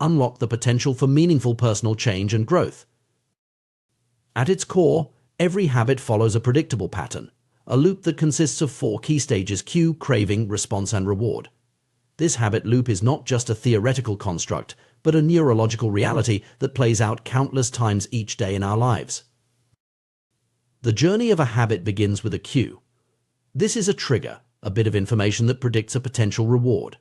unlock the potential for meaningful personal change and growth. At its core, every habit follows a predictable pattern, a loop that consists of 4 key stages: cue, craving, response, and reward. This habit loop is not just a theoretical construct, but a neurological reality that plays out countless times each day in our lives. The journey of a habit begins with a cue. This is a trigger, a bit of information that predicts a potential reward.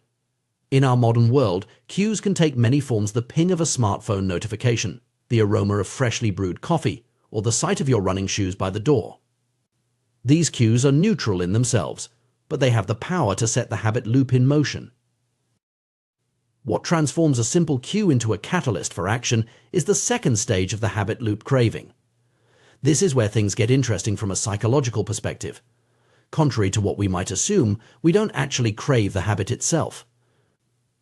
In our modern world, cues can take many forms: the ping of a smartphone notification, the aroma of freshly brewed coffee, or the sight of your running shoes by the door. These cues are neutral in themselves, but they have the power to set the habit loop in motion. What transforms a simple cue into a catalyst for action is the second stage of the habit loop: craving. This is where things get interesting from a psychological perspective. Contrary to what we might assume, we don't actually crave the habit itself.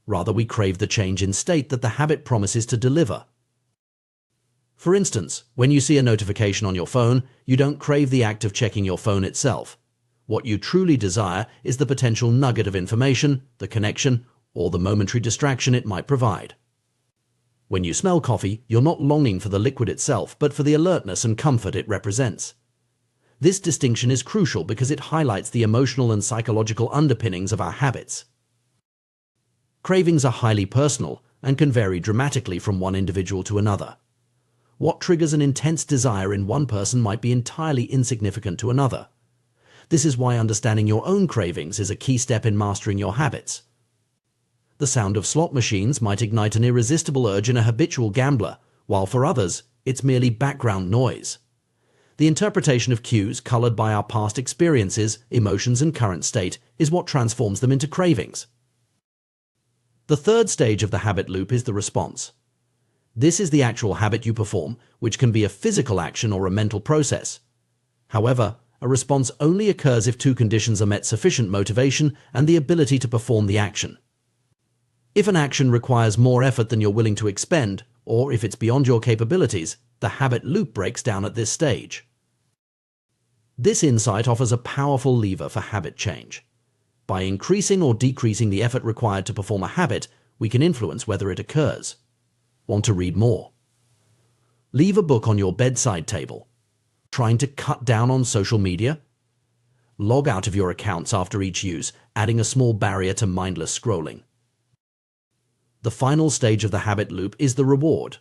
Rather, we crave the change in state that the habit promises to deliver. For instance, when you see a notification on your phone, you don't crave the act of checking your phone itself. What you truly desire is the potential nugget of information, the connection, or the momentary distraction it might provide. When you smell coffee, you're not longing for the liquid itself, but for the alertness and comfort it represents. This distinction is crucial because it highlights the emotional and psychological underpinnings of our habits. Cravings are highly personal and can vary dramatically from one individual to another. What triggers an intense desire in one person might be entirely insignificant to another. This is why understanding your own cravings is a key step in mastering your habits. The sound of slot machines might ignite an irresistible urge in a habitual gambler, while for others, it's merely background noise. The interpretation of cues, colored by our past experiences, emotions, and current state, is what transforms them into cravings. The third stage of the habit loop is the response. This is the actual habit you perform, which can be a physical action or a mental process. However, a response only occurs if 2 conditions are met: sufficient motivation and the ability to perform the action. If an action requires more effort than you're willing to expend, or if it's beyond your capabilities, the habit loop breaks down at this stage. This insight offers a powerful lever for habit change. By increasing or decreasing the effort required to perform a habit, we can influence whether it occurs. Want to read more? Leave a book on your bedside table. Trying to cut down on social media? Log out of your accounts after each use, adding a small barrier to mindless scrolling. The final stage of the habit loop is the reward.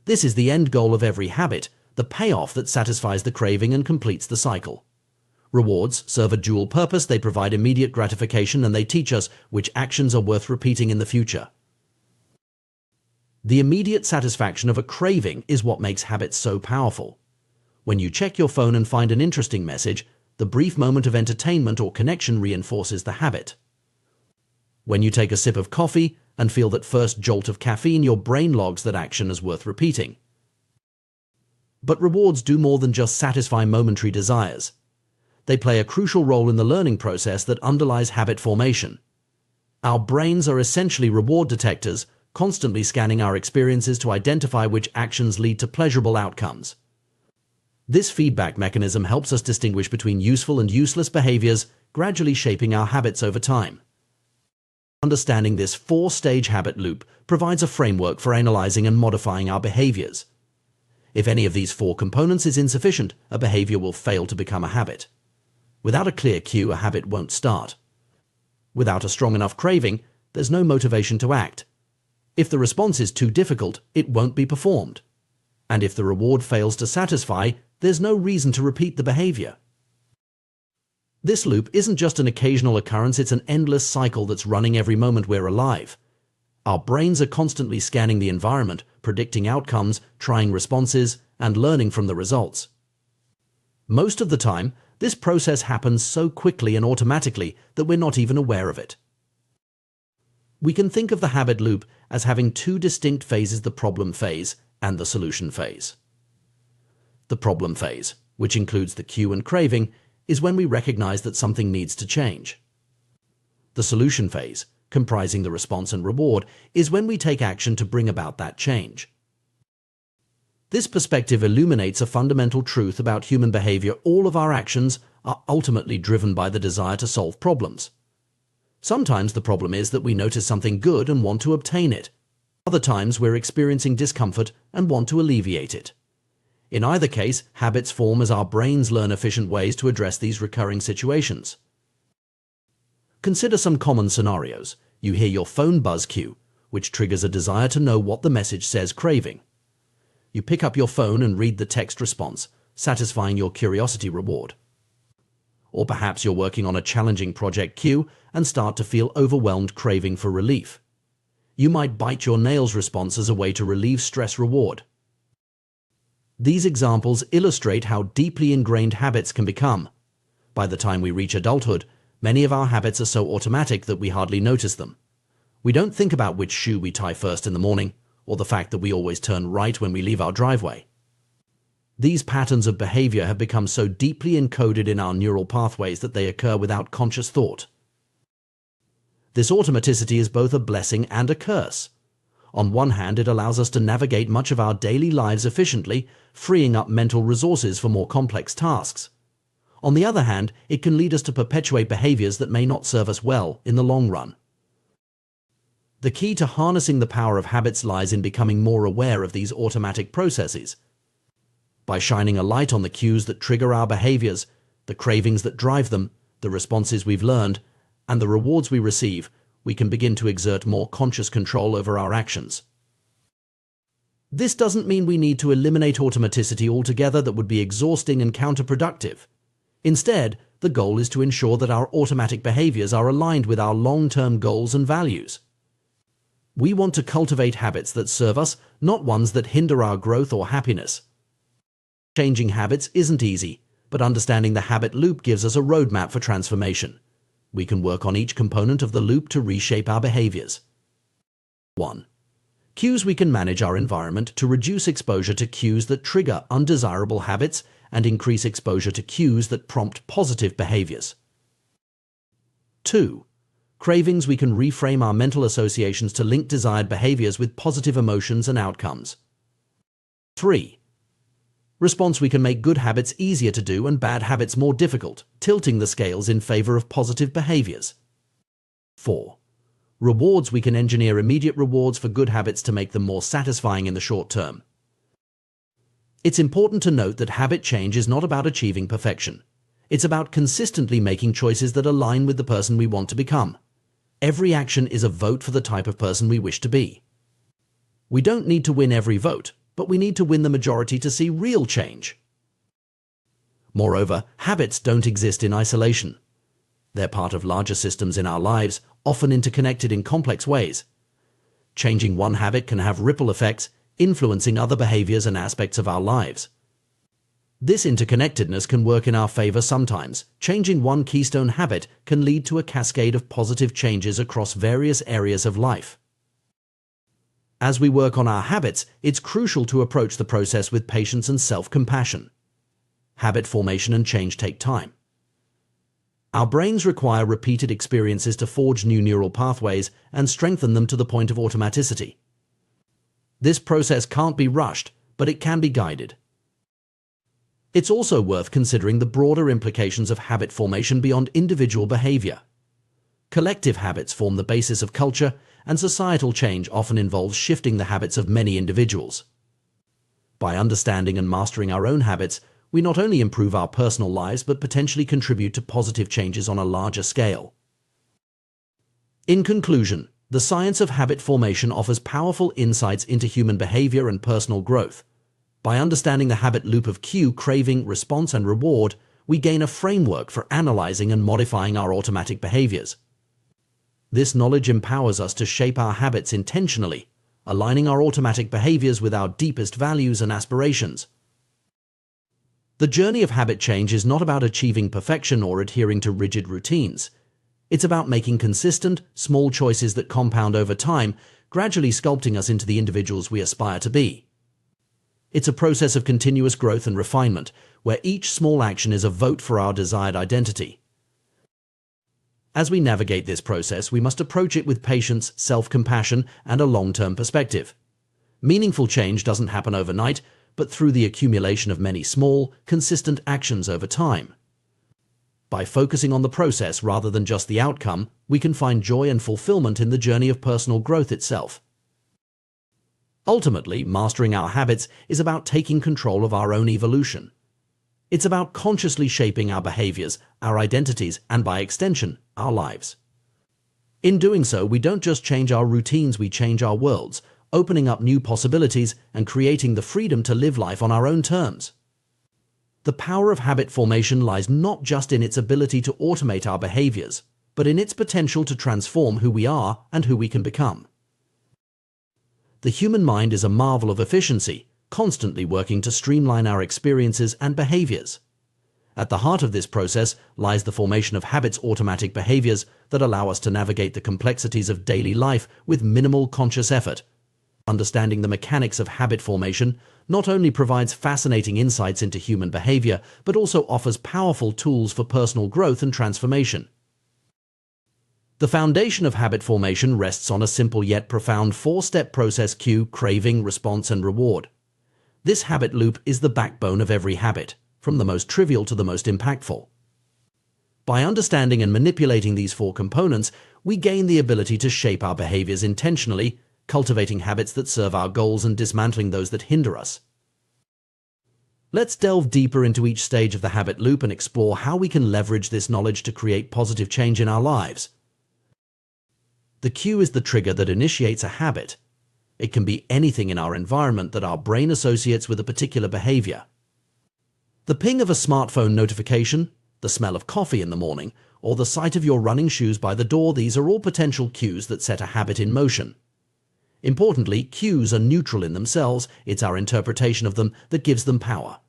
This is the end goal of every habit, the payoff that satisfies the craving and completes the cycle. Rewards serve a dual purpose: they provide immediate gratification and they teach us which actions are worth repeating in the future. The immediate satisfaction of a craving is what makes habits so powerful. When you check your phone and find an interesting message, the brief moment of entertainment or connection reinforces the habit. When you take a sip of coffee and feel that first jolt of caffeine, your brain logs that action as worth repeating. But rewards do more than just satisfy momentary desires. They play a crucial role in the learning process that underlies habit formation. Our brains are essentially reward detectors, constantly scanning our experiences to identify which actions lead to pleasurable outcomes. This feedback mechanism helps us distinguish between useful and useless behaviors, gradually shaping our habits over time. Understanding this 4-stage habit loop provides a framework for analyzing and modifying our behaviors. If any of these 4 components is insufficient, a behavior will fail to become a habit. Without a clear cue, a habit won't start. Without a strong enough craving, there's no motivation to act. If the response is too difficult, it won't be performed. And if the reward fails to satisfy, there's no reason to repeat the behavior. This loop isn't just an occasional occurrence, it's an endless cycle that's running every moment we're alive. Our brains are constantly scanning the environment, predicting outcomes, trying responses, and learning from the results. Most of the time, this process happens so quickly and automatically that we're not even aware of it. We can think of the habit loop as having 2 distinct phases: the problem phase and the solution phase. The problem phase, which includes the cue and craving, is when we recognize that something needs to change. The solution phase, comprising the response and reward, is when we take action to bring about that change. This perspective illuminates a fundamental truth about human behavior: all of our actions are ultimately driven by the desire to solve problems. Sometimes the problem is that we notice something good and want to obtain it. Other times we're experiencing discomfort and want to alleviate it. In either case, habits form as our brains learn efficient ways to address these recurring situations. Consider some common scenarios. You hear your phone buzz cue, which triggers a desire to know what the message says, craving. You pick up your phone and read the text response, satisfying your curiosity reward. Or perhaps you're working on a challenging project cue and start to feel overwhelmed, craving for relief. You might bite your nails response as a way to relieve stress, reward. These examples illustrate how deeply ingrained habits can become. By the time we reach adulthood, many of our habits are so automatic that we hardly notice them. We don't think about which shoe we tie first in the morning, or the fact that we always turn right when we leave our driveway. These patterns of behavior have become so deeply encoded in our neural pathways that they occur without conscious thought. This automaticity is both a blessing and a curse. On one hand, it allows us to navigate much of our daily lives efficiently, freeing up mental resources for more complex tasks. On the other hand, it can lead us to perpetuate behaviors that may not serve us well in the long run. The key to harnessing the power of habits lies in becoming more aware of these automatic processes. By shining a light on the cues that trigger our behaviors, the cravings that drive them, the responses we've learned, and the rewards we receive, we can begin to exert more conscious control over our actions. This doesn't mean we need to eliminate automaticity altogether. That would be exhausting and counterproductive. Instead, the goal is to ensure that our automatic behaviors are aligned with our long-term goals and values. We want to cultivate habits that serve us, not ones that hinder our growth or happiness. Changing habits isn't easy, but understanding the habit loop gives us a roadmap for transformation. We can work on each component of the loop to reshape our behaviors. 1. Cues. We can manage our environment to reduce exposure to cues that trigger undesirable habits and increase exposure to cues that prompt positive behaviors. 2. Cravings. We can reframe our mental associations to link desired behaviors with positive emotions and outcomes. 3. Response. We can make good habits easier to do and bad habits more difficult, tilting the scales in favor of positive behaviors. 4. Rewards. We can engineer immediate rewards for good habits to make them more satisfying in the short term. It's important to note that habit change is not about achieving perfection. It's about consistently making choices that align with the person we want to become. Every action is a vote for the type of person we wish to be. We don't need to win every vote, but we need to win the majority to see real change. Moreover, habits don't exist in isolation. They're part of larger systems in our lives, often interconnected in complex ways. Changing one habit can have ripple effects, influencing other behaviors and aspects of our lives. This interconnectedness can work in our favor sometimes. Changing one keystone habit can lead to a cascade of positive changes across various areas of life. As we work on our habits, it's crucial to approach the process with patience and self-compassion. Habit formation and change take time. Our brains require repeated experiences to forge new neural pathways and strengthen them to the point of automaticity. This process can't be rushed, but it can be guided. It's also worth considering the broader implications of habit formation beyond individual behavior. Collective habits form the basis of culture, and societal change often involves shifting the habits of many individuals. By understanding and mastering our own habits, we not only improve our personal lives but potentially contribute to positive changes on a larger scale. In conclusion, the science of habit formation offers powerful insights into human behavior and personal growth. By understanding the habit loop of cue, craving, response, and reward, we gain a framework for analyzing and modifying our automatic behaviors. This knowledge empowers us to shape our habits intentionally, aligning our automatic behaviors with our deepest values and aspirations. The journey of habit change is not about achieving perfection or adhering to rigid routines. It's about making consistent, small choices that compound over time, gradually sculpting us into the individuals we aspire to be. It's a process of continuous growth and refinement, where each small action is a vote for our desired identity. As we navigate this process, we must approach it with patience, self-compassion, and a long-term perspective. Meaningful change doesn't happen overnight, but through the accumulation of many small, consistent actions over time. By focusing on the process rather than just the outcome, we can find joy and fulfillment in the journey of personal growth itself. Ultimately, mastering our habits is about taking control of our own evolution. It's about consciously shaping our behaviors, our identities, and by extension, our lives. In doing so, we don't just change our routines, we change our worlds, opening up new possibilities and creating the freedom to live life on our own terms. The power of habit formation lies not just in its ability to automate our behaviors, but in its potential to transform who we are and who we can become. The human mind is a marvel of efficiency, constantly working to streamline our experiences and behaviors. At the heart of this process lies the formation of habits, automatic behaviors that allow us to navigate the complexities of daily life with minimal conscious effort. Understanding the mechanics of habit formation not only provides fascinating insights into human behavior, but also offers powerful tools for personal growth and transformation. The foundation of habit formation rests on a simple yet profound four-step process: cue, craving, response, and reward. This habit loop is the backbone of every habit, from the most trivial to the most impactful. By understanding and manipulating these four components, we gain the ability to shape our behaviors intentionally, cultivating habits that serve our goals and dismantling those that hinder us. Let's delve deeper into each stage of the habit loop and explore how we can leverage this knowledge to create positive change in our lives. The cue is the trigger that initiates a habit. It can be anything in our environment that our brain associates with a particular behavior. The ping of a smartphone notification, the smell of coffee in the morning, or the sight of your running shoes by the door, these are all potential cues that set a habit in motion. Importantly, cues are neutral in themselves. It's our interpretation of them that gives them power.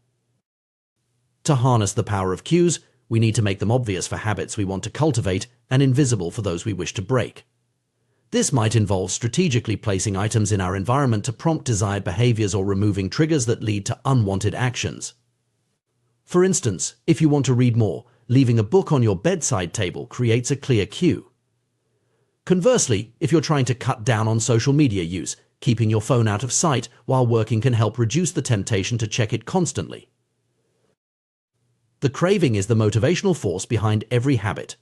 To harness the power of cues, we need to make them obvious for habits we want to cultivate and invisible for those we wish to break. This might involve strategically placing items in our environment to prompt desired behaviors or removing triggers that lead to unwanted actions. For instance, if you want to read more, leaving a book on your bedside table creates a clear cue. Conversely, if you're trying to cut down on social media use, keeping your phone out of sight while working can help reduce the temptation to check it constantly. The craving is the motivational force behind every habit.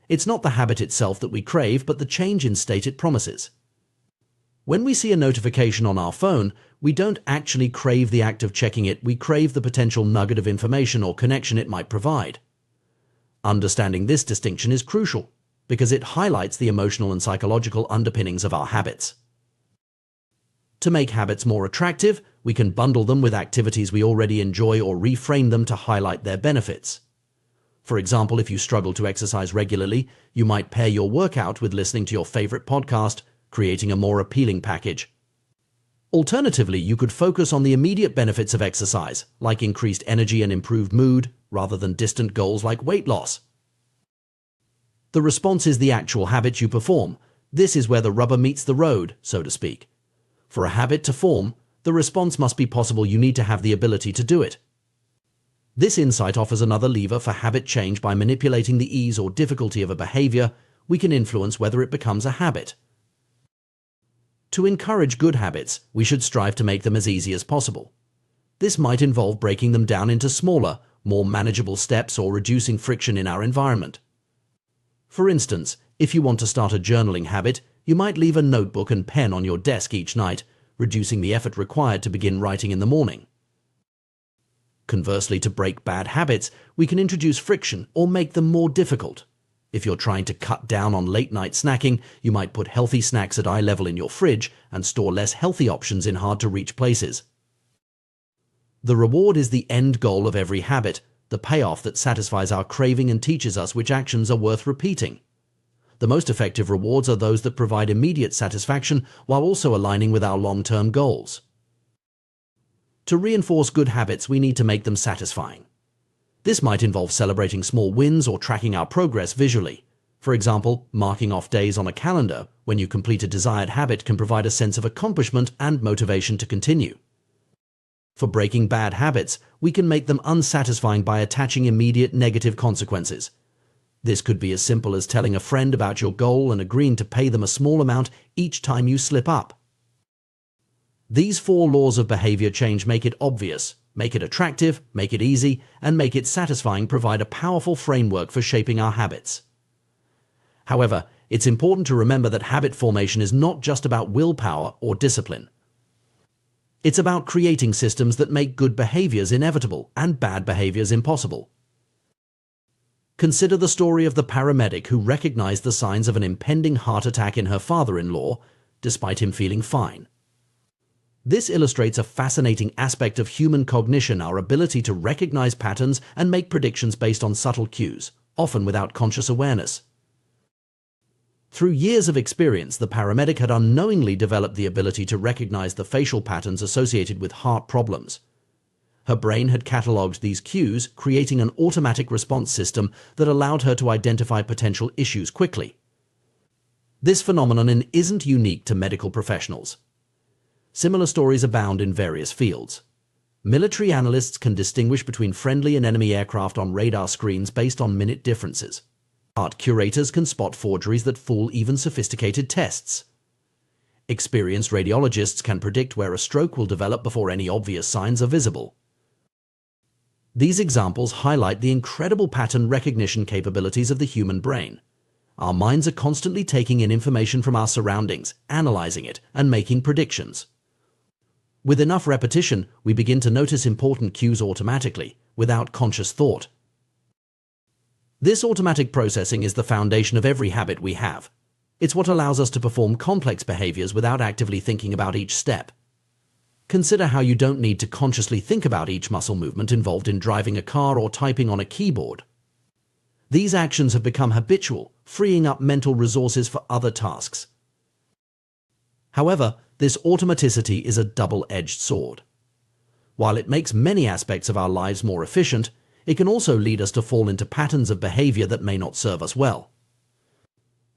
It's not the habit itself that we crave, but the change in state it promises. When we see a notification on our phone, we don't actually crave the act of checking it, we crave the potential nugget of information or connection it might provide. Understanding this distinction is crucial, because it highlights the emotional and psychological underpinnings of our habits. To make habits more attractive, we can bundle them with activities we already enjoy or reframe them to highlight their benefits. For example, if you struggle to exercise regularly, you might pair your workout with listening to your favorite podcast, creating a more appealing package. Alternatively, you could focus on the immediate benefits of exercise, like increased energy and improved mood, rather than distant goals like weight loss. The response is the actual habit you perform. This is where the rubber meets the road, so to speak. For a habit to form, the response must be possible. You need to have the ability to do it. This insight offers another lever for habit change. By manipulating the ease or difficulty of a behavior, we can influence whether it becomes a habit. To encourage good habits, we should strive to make them as easy as possible. This might involve breaking them down into smaller, more manageable steps or reducing friction in our environment. For instance, if you want to start a journaling habit, you might leave a notebook and pen on your desk each night, reducing the effort required to begin writing in the morning. Conversely, to break bad habits, we can introduce friction or make them more difficult. If you're trying to cut down on late-night snacking, you might put healthy snacks at eye level in your fridge and store less healthy options in hard-to-reach places. The reward is the end goal of every habit, the payoff that satisfies our craving and teaches us which actions are worth repeating. The most effective rewards are those that provide immediate satisfaction while also aligning with our long-term goals. To reinforce good habits, we need to make them satisfying. This might involve celebrating small wins or tracking our progress visually. For example, marking off days on a calendar when you complete a desired habit can provide a sense of accomplishment and motivation to continue. For breaking bad habits, we can make them unsatisfying by attaching immediate negative consequences. This could be as simple as telling a friend about your goal and agreeing to pay them a small amount each time you slip up. These four laws of behavior change make it obvious, make it attractive, make it easy, and make it satisfying, provide a powerful framework for shaping our habits. However, it's important to remember that habit formation is not just about willpower or discipline. It's about creating systems that make good behaviors inevitable and bad behaviors impossible. Consider the story of the paramedic who recognized the signs of an impending heart attack in her father-in-law, despite him feeling fine. This illustrates a fascinating aspect of human cognition, our ability to recognize patterns and make predictions based on subtle cues, often without conscious awareness. Through years of experience, the paramedic had unknowingly developed the ability to recognize the facial patterns associated with heart problems. Her brain had catalogued these cues, creating an automatic response system that allowed her to identify potential issues quickly. This phenomenon isn't unique to medical professionals. Similar stories abound in various fields. Military analysts can distinguish between friendly and enemy aircraft on radar screens based on minute differences. Art curators can spot forgeries that fool even sophisticated tests. Experienced radiologists can predict where a stroke will develop before any obvious signs are visible. These examples highlight the incredible pattern recognition capabilities of the human brain. Our minds are constantly taking in information from our surroundings, analyzing it, and making predictions. With enough repetition, we begin to notice important cues automatically, without conscious thought. This automatic processing is the foundation of every habit we have. It's what allows us to perform complex behaviors without actively thinking about each step. Consider how you don't need to consciously think about each muscle movement involved in driving a car or typing on a keyboard. These actions have become habitual, freeing up mental resources for other tasks. However, this automaticity is a double-edged sword. While it makes many aspects of our lives more efficient, it can also lead us to fall into patterns of behavior that may not serve us well.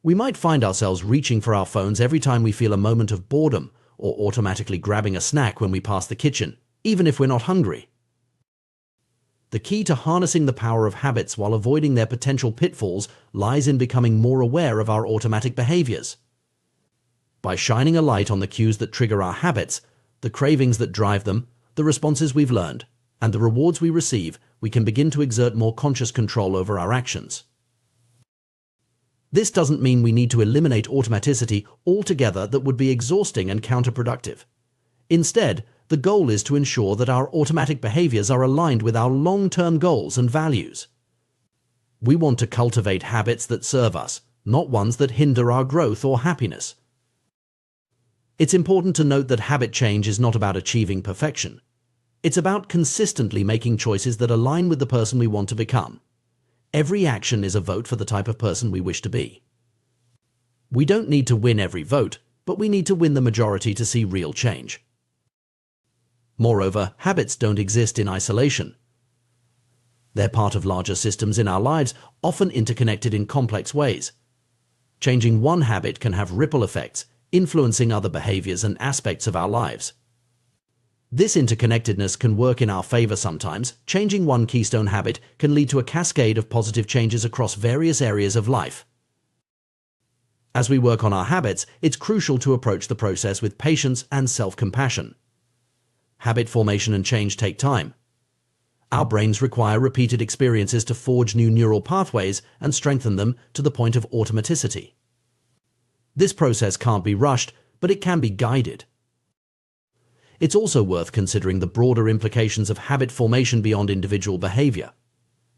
We might find ourselves reaching for our phones every time we feel a moment of boredom, or automatically grabbing a snack when we pass the kitchen, even if we're not hungry. The key to harnessing the power of habits while avoiding their potential pitfalls lies in becoming more aware of our automatic behaviors. By shining a light on the cues that trigger our habits, the cravings that drive them, the responses we've learned, and the rewards we receive, we can begin to exert more conscious control over our actions. This doesn't mean we need to eliminate automaticity altogether. That would be exhausting and counterproductive. Instead, the goal is to ensure that our automatic behaviors are aligned with our long-term goals and values. We want to cultivate habits that serve us, not ones that hinder our growth or happiness. It's important to note that habit change is not about achieving perfection. It's about consistently making choices that align with the person we want to become. Every action is a vote for the type of person we wish to be. We don't need to win every vote, but we need to win the majority to see real change. Moreover, habits don't exist in isolation. They're part of larger systems in our lives, often interconnected in complex ways. Changing one habit can have ripple effects, influencing other behaviors and aspects of our lives. This interconnectedness can work in our favor sometimes. Changing one keystone habit can lead to a cascade of positive changes across various areas of life. As we work on our habits, it's crucial to approach the process with patience and self-compassion. Habit formation and change take time. Our brains require repeated experiences to forge new neural pathways and strengthen them to the point of automaticity. This process can't be rushed, but it can be guided. It's also worth considering the broader implications of habit formation beyond individual behavior.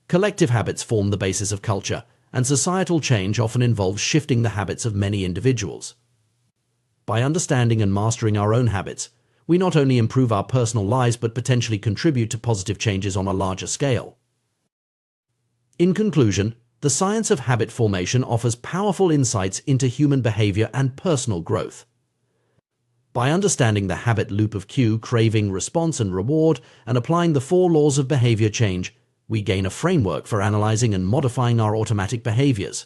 Collective habits form the basis of culture, and societal change often involves shifting the habits of many individuals. By understanding and mastering our own habits, we not only improve our personal lives but potentially contribute to positive changes on a larger scale. In conclusion, the science of habit formation offers powerful insights into human behavior and personal growth. By understanding the habit loop of cue, craving, response, and reward, and applying the 4 laws of behavior change, we gain a framework for analyzing and modifying our automatic behaviors.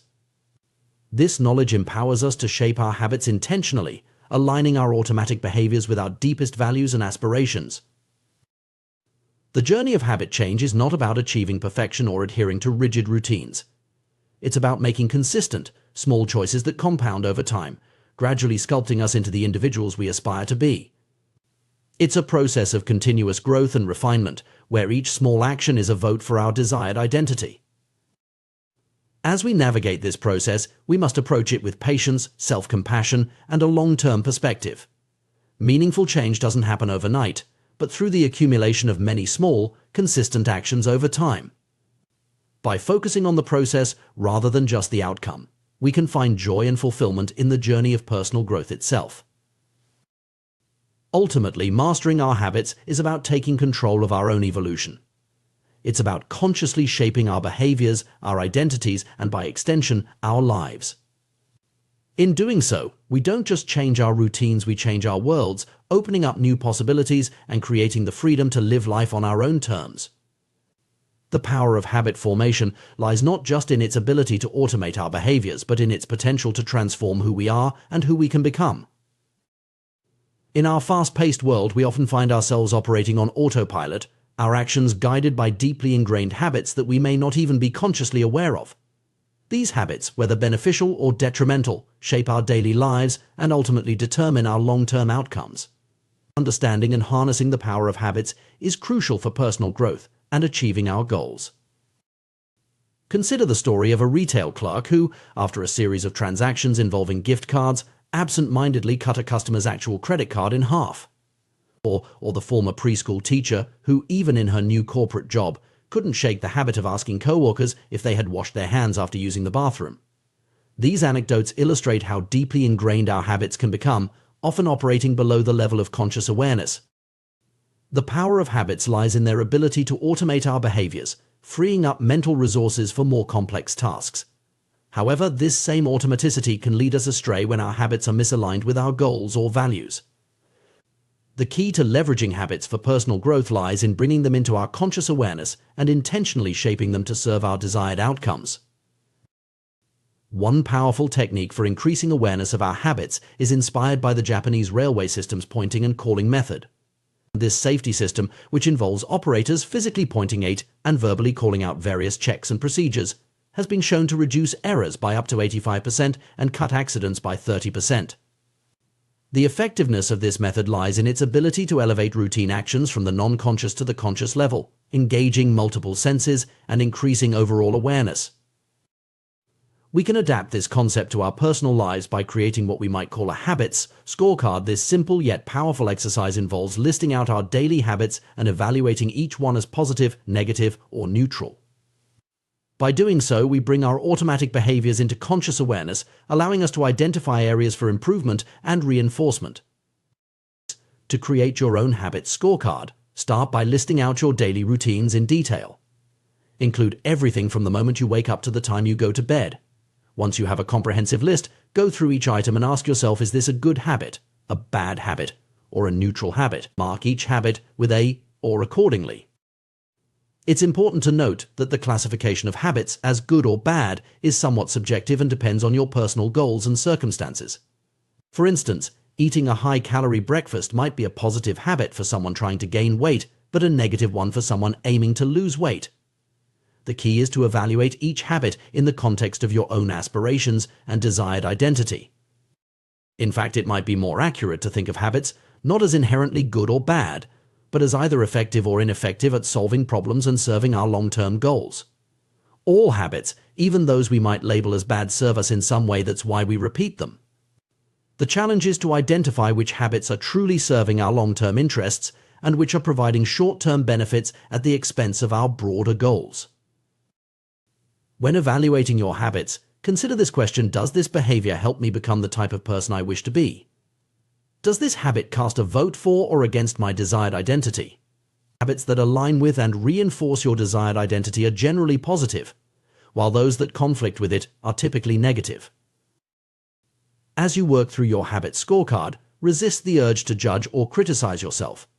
This knowledge empowers us to shape our habits intentionally, aligning our automatic behaviors with our deepest values and aspirations. The journey of habit change is not about achieving perfection or adhering to rigid routines. It's about making consistent, small choices that compound over time, gradually sculpting us into the individuals we aspire to be. It's a process of continuous growth and refinement, where each small action is a vote for our desired identity. As we navigate this process, we must approach it with patience, self-compassion, and a long-term perspective. Meaningful change doesn't happen overnight, but through the accumulation of many small, consistent actions over time. By focusing on the process rather than just the outcome, we can find joy and fulfillment in the journey of personal growth itself. Ultimately, mastering our habits is about taking control of our own evolution. It's about consciously shaping our behaviors, our identities, and by extension, our lives. In doing so, we don't just change our routines, we change our worlds, opening up new possibilities and creating the freedom to live life on our own terms. The power of habit formation lies not just in its ability to automate our behaviors, but in its potential to transform who we are and who we can become. In our fast-paced world, we often find ourselves operating on autopilot, our actions guided by deeply ingrained habits that we may not even be consciously aware of. These habits, whether beneficial or detrimental, shape our daily lives and ultimately determine our long-term outcomes. Understanding and harnessing the power of habits is crucial for personal growth and achieving our goals. Consider the story of a retail clerk who, after a series of transactions involving gift cards, absent-mindedly cut a customer's actual credit card in half. Or the former preschool teacher who, even in her new corporate job, couldn't shake the habit of asking co-workers if they had washed their hands after using the bathroom. These anecdotes illustrate how deeply ingrained our habits can become, often operating below the level of conscious awareness. The power of habits lies in their ability to automate our behaviors, freeing up mental resources for more complex tasks. However, this same automaticity can lead us astray when our habits are misaligned with our goals or values. The key to leveraging habits for personal growth lies in bringing them into our conscious awareness and intentionally shaping them to serve our desired outcomes. One powerful technique for increasing awareness of our habits is inspired by the Japanese railway system's pointing and calling method. This safety system, which involves operators physically pointing at and verbally calling out various checks and procedures, has been shown to reduce errors by up to 85% and cut accidents by 30%. The effectiveness of this method lies in its ability to elevate routine actions from the non-conscious to the conscious level, engaging multiple senses and increasing overall awareness. We can adapt this concept to our personal lives by creating what we might call a habits scorecard. This simple yet powerful exercise involves listing out our daily habits and evaluating each one as positive, negative, or neutral. By doing so, we bring our automatic behaviors into conscious awareness, allowing us to identify areas for improvement and reinforcement. To create your own habits scorecard, start by listing out your daily routines in detail. Include everything from the moment you wake up to the time you go to bed. Once you have a comprehensive list, go through each item and ask yourself, is this a good habit, a bad habit, or a neutral habit? Mark each habit with a or accordingly. It's important to note that the classification of habits as good or bad is somewhat subjective and depends on your personal goals and circumstances. For instance, eating a high-calorie breakfast might be a positive habit for someone trying to gain weight, but a negative one for someone aiming to lose weight. The key is to evaluate each habit in the context of your own aspirations and desired identity. In fact, it might be more accurate to think of habits not as inherently good or bad, but as either effective or ineffective at solving problems and serving our long-term goals. All habits, even those we might label as bad, serve us in some way. That's why we repeat them. The challenge is to identify which habits are truly serving our long-term interests and which are providing short-term benefits at the expense of our broader goals. When evaluating your habits, consider this question: does this behavior help me become the type of person I wish to be? Does this habit cast a vote for or against my desired identity? Habits that align with and reinforce your desired identity are generally positive, while those that conflict with it are typically negative. As you work through your habit scorecard, resist the urge to judge or criticize yourself.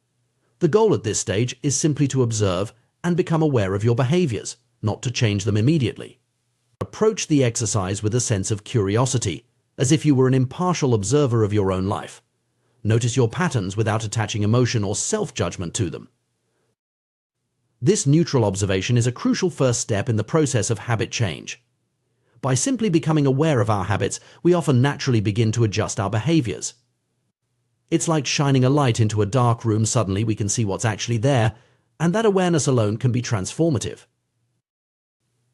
The goal at this stage is simply to observe and become aware of your behaviors, not to change them immediately. Approach the exercise with a sense of curiosity, as if you were an impartial observer of your own life. Notice your patterns without attaching emotion or self-judgment to them. This neutral observation is a crucial first step in the process of habit change. By simply becoming aware of our habits, we often naturally begin to adjust our behaviors. It's like shining a light into a dark room. Suddenly we can see what's actually there, and that awareness alone can be transformative.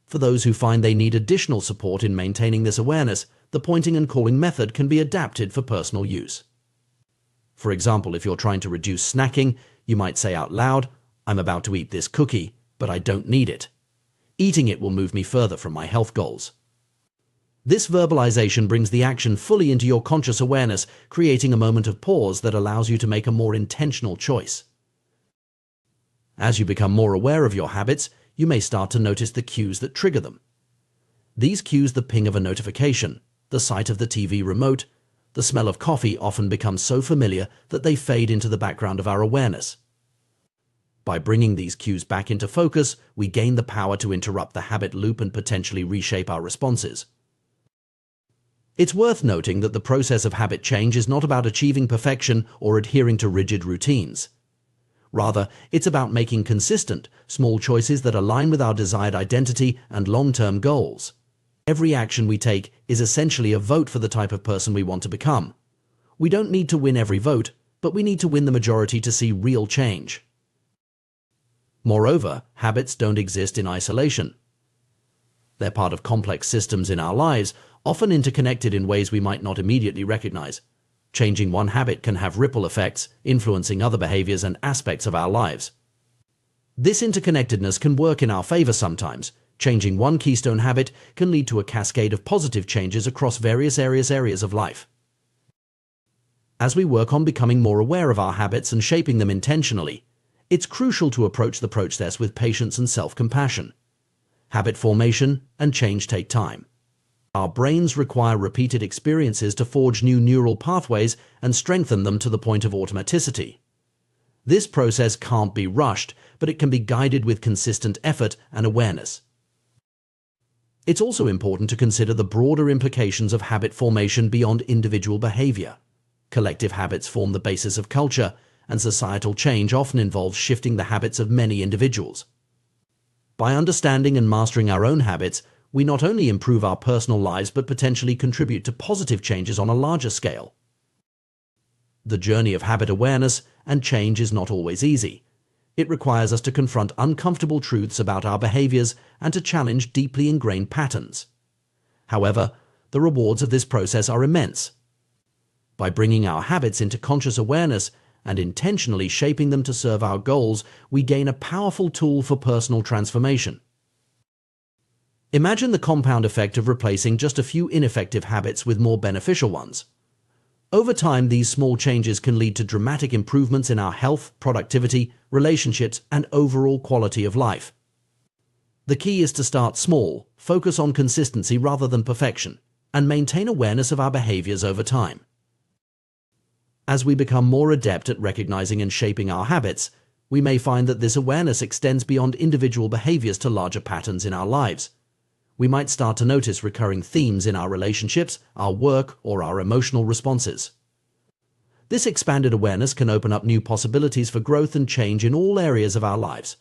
For those who find they need additional support in maintaining this awareness, the pointing and calling method can be adapted for personal use. For example, if you're trying to reduce snacking, you might say out loud, "I'm about to eat this cookie, but I don't need it. Eating it will move me further from my health goals." This verbalization brings the action fully into your conscious awareness, creating a moment of pause that allows you to make a more intentional choice. As you become more aware of your habits, you may start to notice the cues that trigger them. These cues, the ping of a notification, the sight of the TV remote, the smell of coffee, often become so familiar that they fade into the background of our awareness. By bringing these cues back into focus, we gain the power to interrupt the habit loop and potentially reshape our responses. It's worth noting that the process of habit change is not about achieving perfection or adhering to rigid routines. Rather, it's about making consistent, small choices that align with our desired identity and long-term goals. Every action we take is essentially a vote for the type of person we want to become. We don't need to win every vote, but we need to win the majority to see real change. Moreover, habits don't exist in isolation. They're part of complex systems in our lives, often interconnected in ways we might not immediately recognize. Changing one habit can have ripple effects, influencing other behaviors and aspects of our lives. This interconnectedness can work in our favor sometimes. Changing one keystone habit can lead to a cascade of positive changes across various areas of life. As we work on becoming more aware of our habits and shaping them intentionally, it's crucial to approach the process with patience and self-compassion. Habit formation and change take time. Our brains require repeated experiences to forge new neural pathways and strengthen them to the point of automaticity. This process can't be rushed, but it can be guided with consistent effort and awareness. It's also important to consider the broader implications of habit formation beyond individual behavior. Collective habits form the basis of culture, and societal change often involves shifting the habits of many individuals. By understanding and mastering our own habits, we not only improve our personal lives but potentially contribute to positive changes on a larger scale. The journey of habit awareness and change is not always easy. It requires us to confront uncomfortable truths about our behaviors and to challenge deeply ingrained patterns. However, the rewards of this process are immense. By bringing our habits into conscious awareness and intentionally shaping them to serve our goals, we gain a powerful tool for personal transformation. Imagine the compound effect of replacing just a few ineffective habits with more beneficial ones. Over time, these small changes can lead to dramatic improvements in our health, productivity, relationships, and overall quality of life. The key is to start small, focus on consistency rather than perfection, and maintain awareness of our behaviors over time. As we become more adept at recognizing and shaping our habits, we may find that this awareness extends beyond individual behaviors to larger patterns in our lives. We might start to notice recurring themes in our relationships, our work, or our emotional responses. This expanded awareness can open up new possibilities for growth and change in all areas of our lives.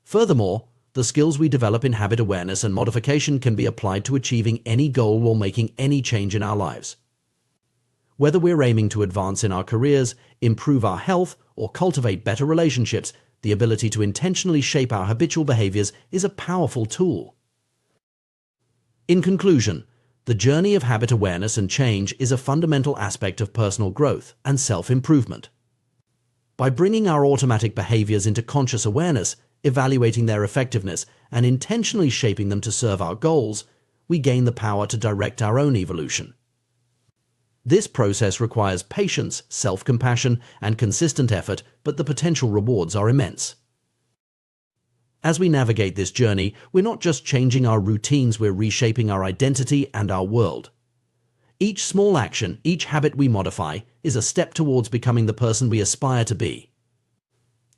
Furthermore, the skills we develop in habit awareness and modification can be applied to achieving any goal or making any change in our lives. Whether we're aiming to advance in our careers, improve our health, or cultivate better relationships, the ability to intentionally shape our habitual behaviors is a powerful tool. In conclusion, the journey of habit awareness and change is a fundamental aspect of personal growth and self-improvement. By bringing our automatic behaviors into conscious awareness, evaluating their effectiveness, and intentionally shaping them to serve our goals, we gain the power to direct our own evolution. This process requires patience, self-compassion, and consistent effort, but the potential rewards are immense. As we navigate this journey, we're not just changing our routines, we're reshaping our identity and our world. Each small action, each habit we modify, is a step towards becoming the person we aspire to be.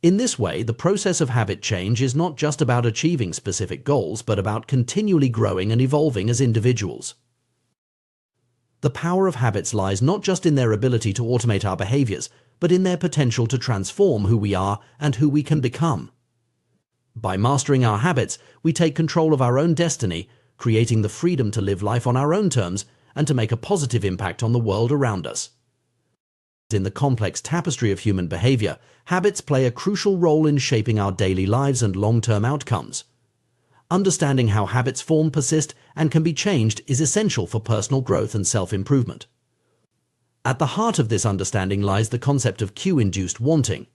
In this way, the process of habit change is not just about achieving specific goals, but about continually growing and evolving as individuals. The power of habits lies not just in their ability to automate our behaviors, but in their potential to transform who we are and who we can become. By mastering our habits, we take control of our own destiny, creating the freedom to live life on our own terms and to make a positive impact on the world around us. In the complex tapestry of human behavior, habits play a crucial role in shaping our daily lives and long-term outcomes. Understanding how habits form, persist, and can be changed is essential for personal growth and self-improvement. At the heart of this understanding lies the concept of cue-induced wanting,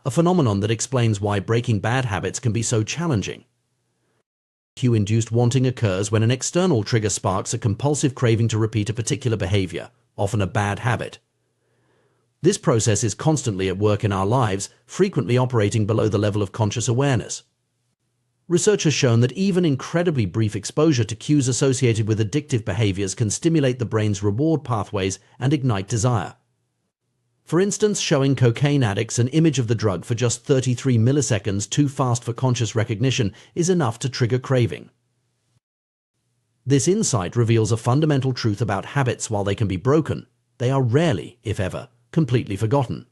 a phenomenon that explains why breaking bad habits can be so challenging. Cue-induced wanting occurs when an external trigger sparks a compulsive craving to repeat a particular behavior, often a bad habit. This process is constantly at work in our lives, frequently operating below the level of conscious awareness. Research has shown that even incredibly brief exposure to cues associated with addictive behaviors can stimulate the brain's reward pathways and ignite desire. For instance, showing cocaine addicts an image of the drug for just 33 milliseconds too fast for conscious recognition is enough to trigger craving. This insight reveals a fundamental truth about habits. While they can be broken, they are rarely, if ever, completely forgotten.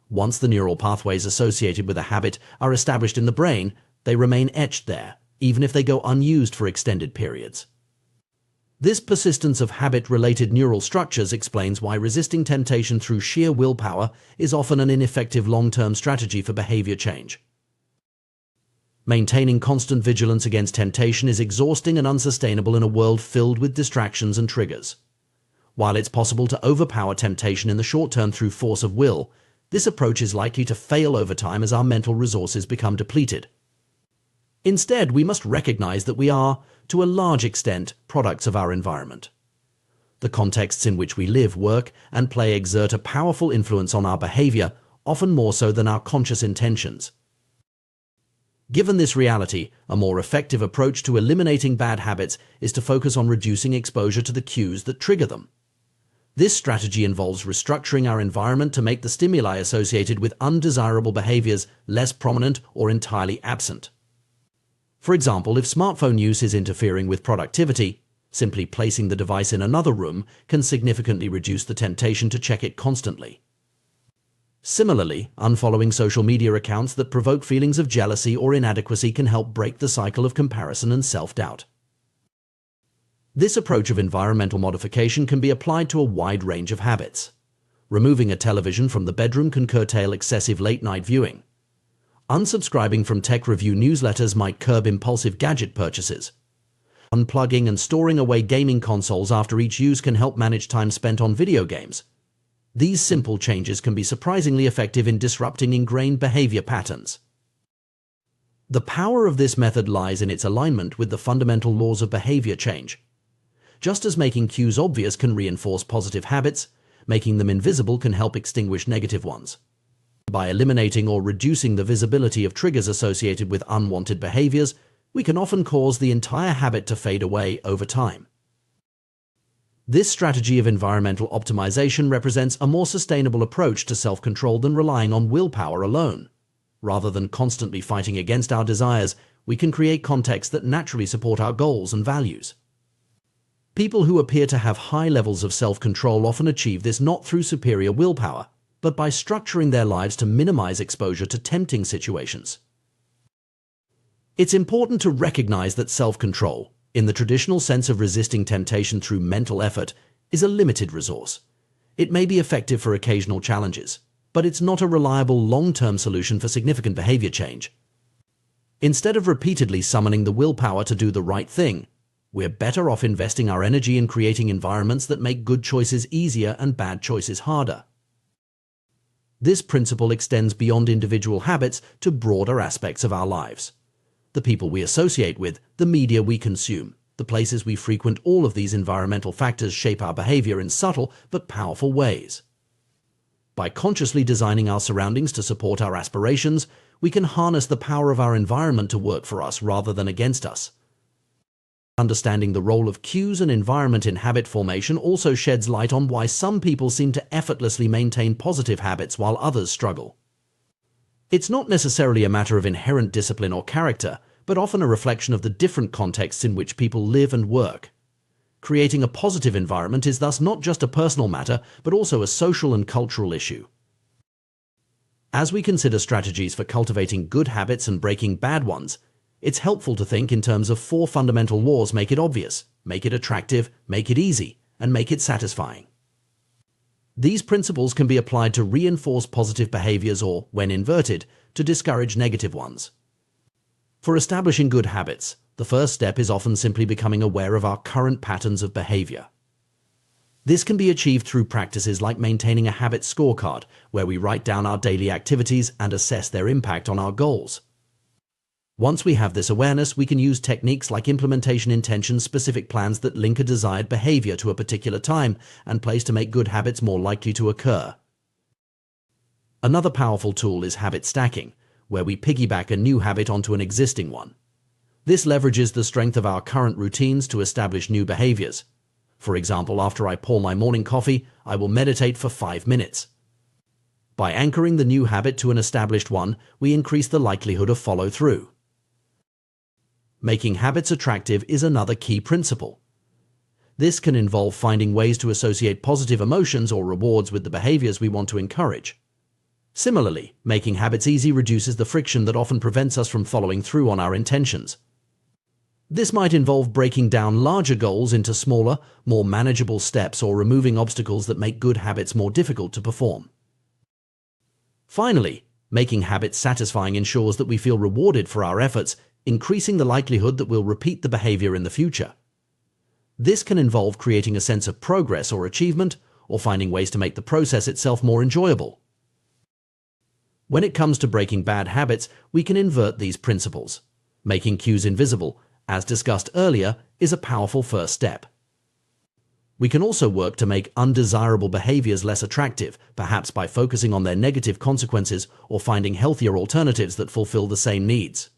Once the neural pathways associated with a habit are established in the brain, they remain etched there, even if they go unused for extended periods. This persistence of habit-related neural structures explains why resisting temptation through sheer willpower is often an ineffective long-term strategy for behavior change. Maintaining constant vigilance against temptation is exhausting and unsustainable in a world filled with distractions and triggers. While it's possible to overpower temptation in the short term through force of will, this approach is likely to fail over time as our mental resources become depleted. Instead, we must recognize that we are, to a large extent, products of our environment. The contexts in which we live, work, and play exert a powerful influence on our behavior, often more so than our conscious intentions. Given this reality, a more effective approach to eliminating bad habits is to focus on reducing exposure to the cues that trigger them. This strategy involves restructuring our environment to make the stimuli associated with undesirable behaviors less prominent or entirely absent. For example, if smartphone use is interfering with productivity, simply placing the device in another room can significantly reduce the temptation to check it constantly. Similarly, unfollowing social media accounts that provoke feelings of jealousy or inadequacy can help break the cycle of comparison and self-doubt. This approach of environmental modification can be applied to a wide range of habits. Removing a television from the bedroom can curtail excessive late-night viewing. Unsubscribing from tech review newsletters might curb impulsive gadget purchases. Unplugging and storing away gaming consoles after each use can help manage time spent on video games. These simple changes can be surprisingly effective in disrupting ingrained behavior patterns. The power of this method lies in its alignment with the fundamental laws of behavior change. Just as making cues obvious can reinforce positive habits, making them invisible can help extinguish negative ones. By eliminating or reducing the visibility of triggers associated with unwanted behaviors, we can often cause the entire habit to fade away over time. This strategy of environmental optimization represents a more sustainable approach to self-control than relying on willpower alone. Rather than constantly fighting against our desires, we can create contexts that naturally support our goals and values. People who appear to have high levels of self-control often achieve this not through superior willpower, but by structuring their lives to minimize exposure to tempting situations. It's important to recognize that self-control, in the traditional sense of resisting temptation through mental effort, is a limited resource. It may be effective for occasional challenges, but it's not a reliable long-term solution for significant behavior change. Instead of repeatedly summoning the willpower to do the right thing, we're better off investing our energy in creating environments that make good choices easier and bad choices harder. This principle extends beyond individual habits to broader aspects of our lives. The people we associate with, the media we consume, the places we frequent, all of these environmental factors shape our behavior in subtle but powerful ways. By consciously designing our surroundings to support our aspirations, we can harness the power of our environment to work for us rather than against us. Understanding the role of cues and environment in habit formation also sheds light on why some people seem to effortlessly maintain positive habits while others struggle. It's not necessarily a matter of inherent discipline or character, but often a reflection of the different contexts in which people live and work. Creating a positive environment is thus not just a personal matter, but also a social and cultural issue. As we consider strategies for cultivating good habits and breaking bad ones, it's helpful to think in terms of 4 fundamental laws: make it obvious, make it attractive, make it easy, and make it satisfying. These principles can be applied to reinforce positive behaviors or, when inverted, to discourage negative ones. For establishing good habits, the first step is often simply becoming aware of our current patterns of behavior. This can be achieved through practices like maintaining a habit scorecard, where we write down our daily activities and assess their impact on our goals. Once we have this awareness, we can use techniques like implementation intention-specific plans that link a desired behavior to a particular time and place to make good habits more likely to occur. Another powerful tool is habit stacking, where we piggyback a new habit onto an existing one. This leverages the strength of our current routines to establish new behaviors. For example, after I pour my morning coffee, I will meditate for 5 minutes. By anchoring the new habit to an established one, we increase the likelihood of follow-through. Making habits attractive is another key principle. This can involve finding ways to associate positive emotions or rewards with the behaviors we want to encourage. Similarly, making habits easy reduces the friction that often prevents us from following through on our intentions. This might involve breaking down larger goals into smaller, more manageable steps or removing obstacles that make good habits more difficult to perform. Finally, making habits satisfying ensures that we feel rewarded for our efforts, increasing the likelihood that we'll repeat the behavior in the future. This can involve creating a sense of progress or achievement, or finding ways to make the process itself more enjoyable. When it comes to breaking bad habits, we can invert these principles. Making cues invisible, as discussed earlier, is a powerful first step. We can also work to make undesirable behaviors less attractive, perhaps by focusing on their negative consequences or finding healthier alternatives that fulfill the same needs.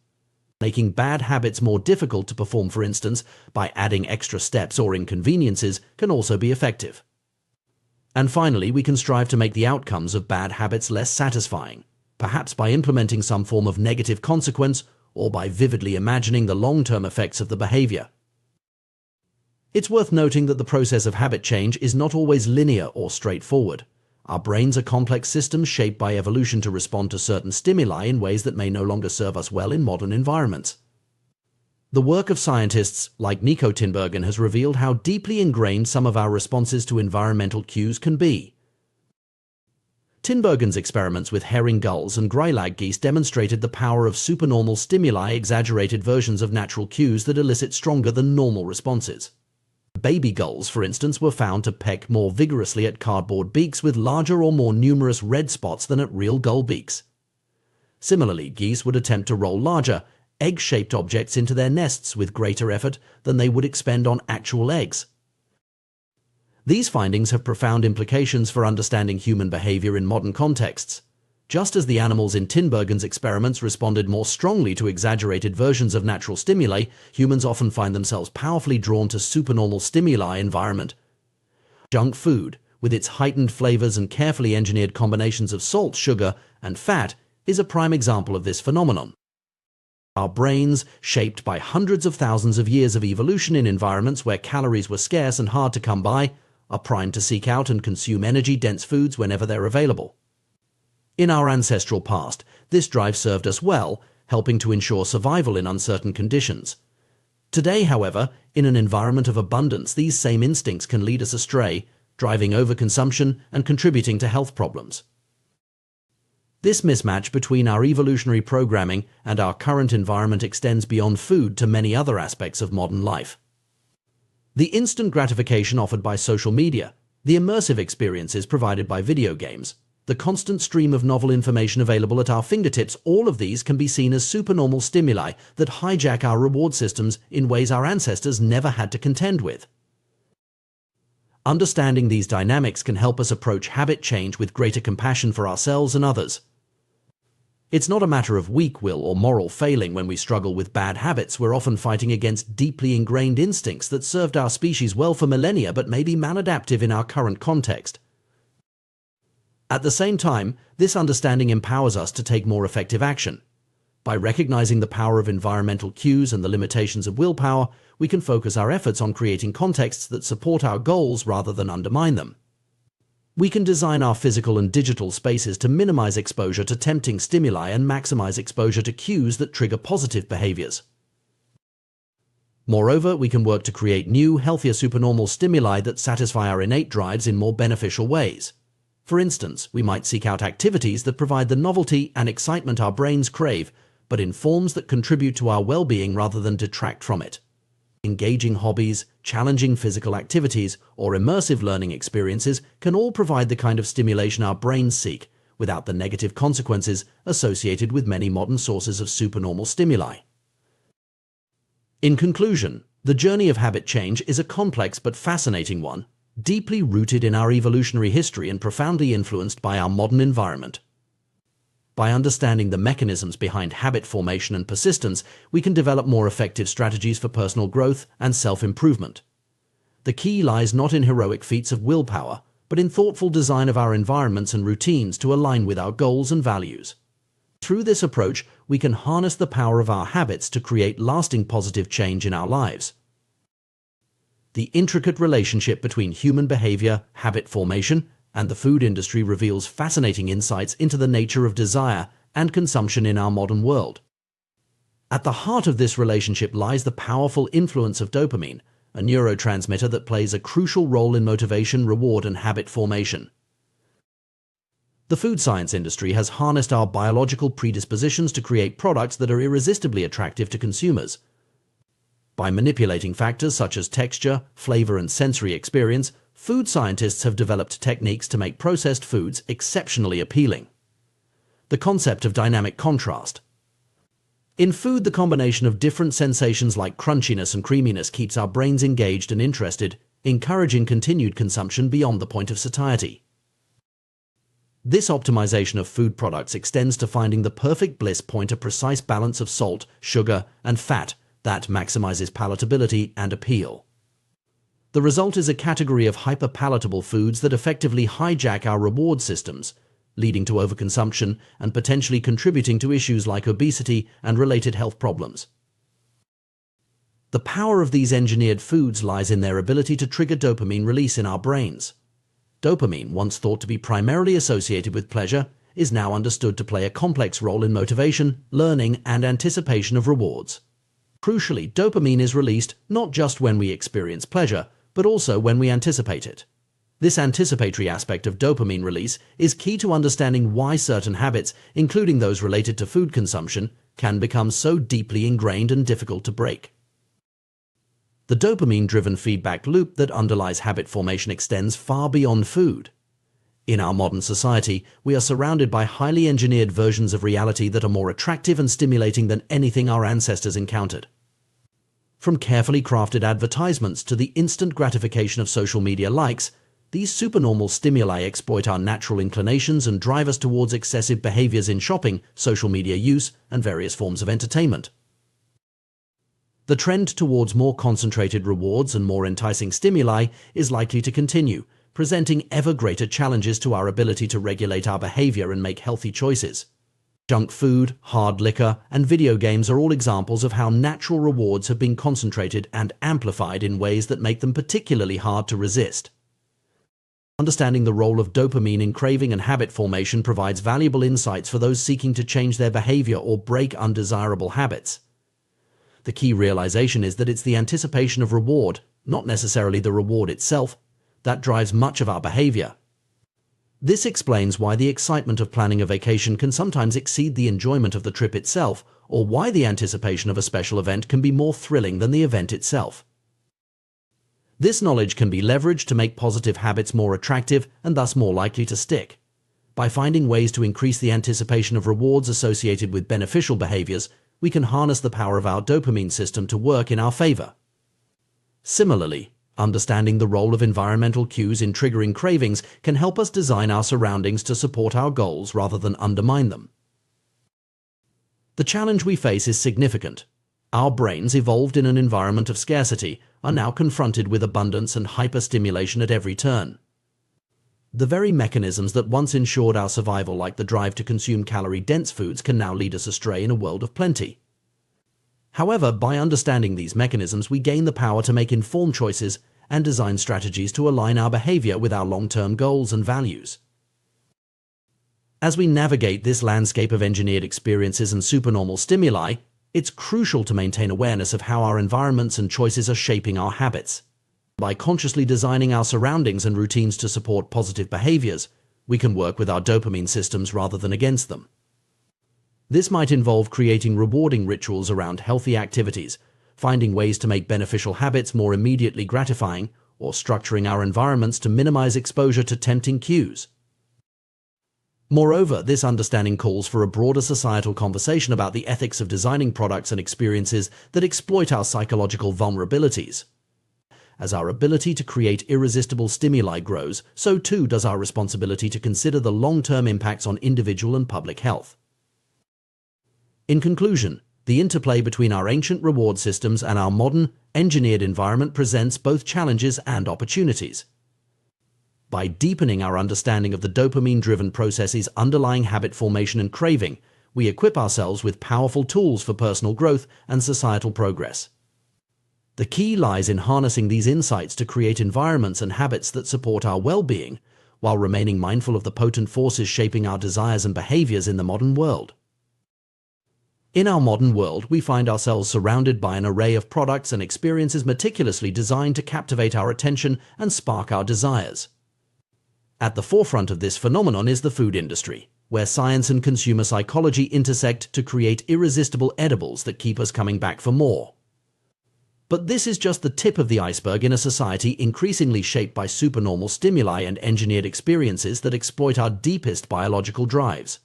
Making bad habits more difficult to perform, for instance, by adding extra steps or inconveniences, can also be effective. And finally, we can strive to make the outcomes of bad habits less satisfying, perhaps by implementing some form of negative consequence or by vividly imagining the long-term effects of the behavior. It's worth noting that the process of habit change is not always linear or straightforward. Our brains are complex systems shaped by evolution to respond to certain stimuli in ways that may no longer serve us well in modern environments. The work of scientists like Nico Tinbergen has revealed how deeply ingrained some of our responses to environmental cues can be. Tinbergen's experiments with herring gulls and greylag geese demonstrated the power of supernormal stimuli, exaggerated versions of natural cues that elicit stronger than normal responses. Baby gulls, for instance, were found to peck more vigorously at cardboard beaks with larger or more numerous red spots than at real gull beaks. Similarly, geese would attempt to roll larger, egg-shaped objects into their nests with greater effort than they would expend on actual eggs. These findings have profound implications for understanding human behavior in modern contexts. Just as the animals in Tinbergen's experiments responded more strongly to exaggerated versions of natural stimuli, humans often find themselves powerfully drawn to supernormal stimuli environment. Junk food, with its heightened flavors and carefully engineered combinations of salt, sugar, and fat, is a prime example of this phenomenon. Our brains, shaped by hundreds of thousands of years of evolution in environments where calories were scarce and hard to come by, are primed to seek out and consume energy-dense foods whenever they're available. In our ancestral past, this drive served us well, helping to ensure survival in uncertain conditions. Today, however, in an environment of abundance, these same instincts can lead us astray, driving overconsumption and contributing to health problems. This mismatch between our evolutionary programming and our current environment extends beyond food to many other aspects of modern life. The instant gratification offered by social media, the immersive experiences provided by video games, the constant stream of novel information available at our fingertips, all of these can be seen as supernormal stimuli that hijack our reward systems in ways our ancestors never had to contend with. Understanding these dynamics can help us approach habit change with greater compassion for ourselves and others. It's not a matter of weak will or moral failing when we struggle with bad habits. We're often fighting against deeply ingrained instincts that served our species well for millennia but may be maladaptive in our current context. At the same time, this understanding empowers us to take more effective action. By recognizing the power of environmental cues and the limitations of willpower, we can focus our efforts on creating contexts that support our goals rather than undermine them. We can design our physical and digital spaces to minimize exposure to tempting stimuli and maximize exposure to cues that trigger positive behaviors. Moreover, we can work to create new, healthier supernormal stimuli that satisfy our innate drives in more beneficial ways. For instance, we might seek out activities that provide the novelty and excitement our brains crave, but in forms that contribute to our well-being rather than detract from it. engaging hobbies, challenging physical activities, or immersive learning experiences can all provide the kind of stimulation our brains seek, without the negative consequences associated with many modern sources of supernormal stimuli. In conclusion, the journey of habit change is a complex but fascinating one, deeply rooted in our evolutionary history and profoundly influenced by our modern environment. By understanding the mechanisms behind habit formation and persistence, we can develop more effective strategies for personal growth and self-improvement. The key lies not in heroic feats of willpower, but in thoughtful design of our environments and routines to align with our goals and values. Through this approach, we can harness the power of our habits to create lasting positive change in our lives. The intricate relationship between human behavior, habit formation, and the food industry reveals fascinating insights into the nature of desire and consumption in our modern world. At the heart of this relationship lies the powerful influence of dopamine, a neurotransmitter that plays a crucial role in motivation, reward, and habit formation. The food science industry has harnessed our biological predispositions to create products that are irresistibly attractive to consumers. By manipulating factors such as texture, flavor, and sensory experience, food scientists have developed techniques to make processed foods exceptionally appealing. The concept of dynamic contrast. In food, the combination of different sensations like crunchiness and creaminess keeps our brains engaged and interested, encouraging continued consumption beyond the point of satiety. This optimization of food products extends to finding the perfect bliss point, a precise balance of salt, sugar, and fat that maximizes palatability and appeal. The result is a category of hyper-palatable foods that effectively hijack our reward systems, leading to overconsumption and potentially contributing to issues like obesity and related health problems. The power of these engineered foods lies in their ability to trigger dopamine release in our brains. Dopamine, once thought to be primarily associated with pleasure, is now understood to play a complex role in motivation, learning, and anticipation of rewards. Crucially, dopamine is released not just when we experience pleasure, but also when we anticipate it. This anticipatory aspect of dopamine release is key to understanding why certain habits, including those related to food consumption, can become so deeply ingrained and difficult to break. The dopamine-driven feedback loop that underlies habit formation extends far beyond food. In our modern society, we are surrounded by highly engineered versions of reality that are more attractive and stimulating than anything our ancestors encountered. From carefully crafted advertisements to the instant gratification of social media likes, these supernormal stimuli exploit our natural inclinations and drive us towards excessive behaviors in shopping, social media use, and various forms of entertainment. The trend towards more concentrated rewards and more enticing stimuli is likely to continue, presenting ever greater challenges to our ability to regulate our behavior and make healthy choices. Junk food, hard liquor, and video games are all examples of how natural rewards have been concentrated and amplified in ways that make them particularly hard to resist. Understanding the role of dopamine in craving and habit formation provides valuable insights for those seeking to change their behavior or break undesirable habits. The key realization is that it's the anticipation of reward, not necessarily the reward itself, that drives much of our behavior. This explains why the excitement of planning a vacation can sometimes exceed the enjoyment of the trip itself, or why the anticipation of a special event can be more thrilling than the event itself. This knowledge can be leveraged to make positive habits more attractive and thus more likely to stick. By finding ways to increase the anticipation of rewards associated with beneficial behaviors, we can harness the power of our dopamine system to work in our favor. Similarly, understanding the role of environmental cues in triggering cravings can help us design our surroundings to support our goals rather than undermine them. The challenge we face is significant. Our brains, evolved in an environment of scarcity, are now confronted with abundance and hyperstimulation at every turn. The very mechanisms that once ensured our survival, like the drive to consume calorie-dense foods, can now lead us astray in a world of plenty. However, by understanding these mechanisms, we gain the power to make informed choices and design strategies to align our behavior with our long-term goals and values. As we navigate this landscape of engineered experiences and supernormal stimuli, it's crucial to maintain awareness of how our environments and choices are shaping our habits. By consciously designing our surroundings and routines to support positive behaviors, we can work with our dopamine systems rather than against them. This might involve creating rewarding rituals around healthy activities, finding ways to make beneficial habits more immediately gratifying, or structuring our environments to minimize exposure to tempting cues. Moreover, this understanding calls for a broader societal conversation about the ethics of designing products and experiences that exploit our psychological vulnerabilities. As our ability to create irresistible stimuli grows, so too does our responsibility to consider the long-term impacts on individual and public health. In conclusion, the interplay between our ancient reward systems and our modern, engineered environment presents both challenges and opportunities. By deepening our understanding of the dopamine-driven processes underlying habit formation and craving, we equip ourselves with powerful tools for personal growth and societal progress. The key lies in harnessing these insights to create environments and habits that support our well-being, while remaining mindful of the potent forces shaping our desires and behaviors in the modern world. In our modern world, we find ourselves surrounded by an array of products and experiences meticulously designed to captivate our attention and spark our desires. At the forefront of this phenomenon is the food industry, where science and consumer psychology intersect to create irresistible edibles that keep us coming back for more. But this is just the tip of the iceberg in a society increasingly shaped by supernormal stimuli and engineered experiences that exploit our deepest biological drives.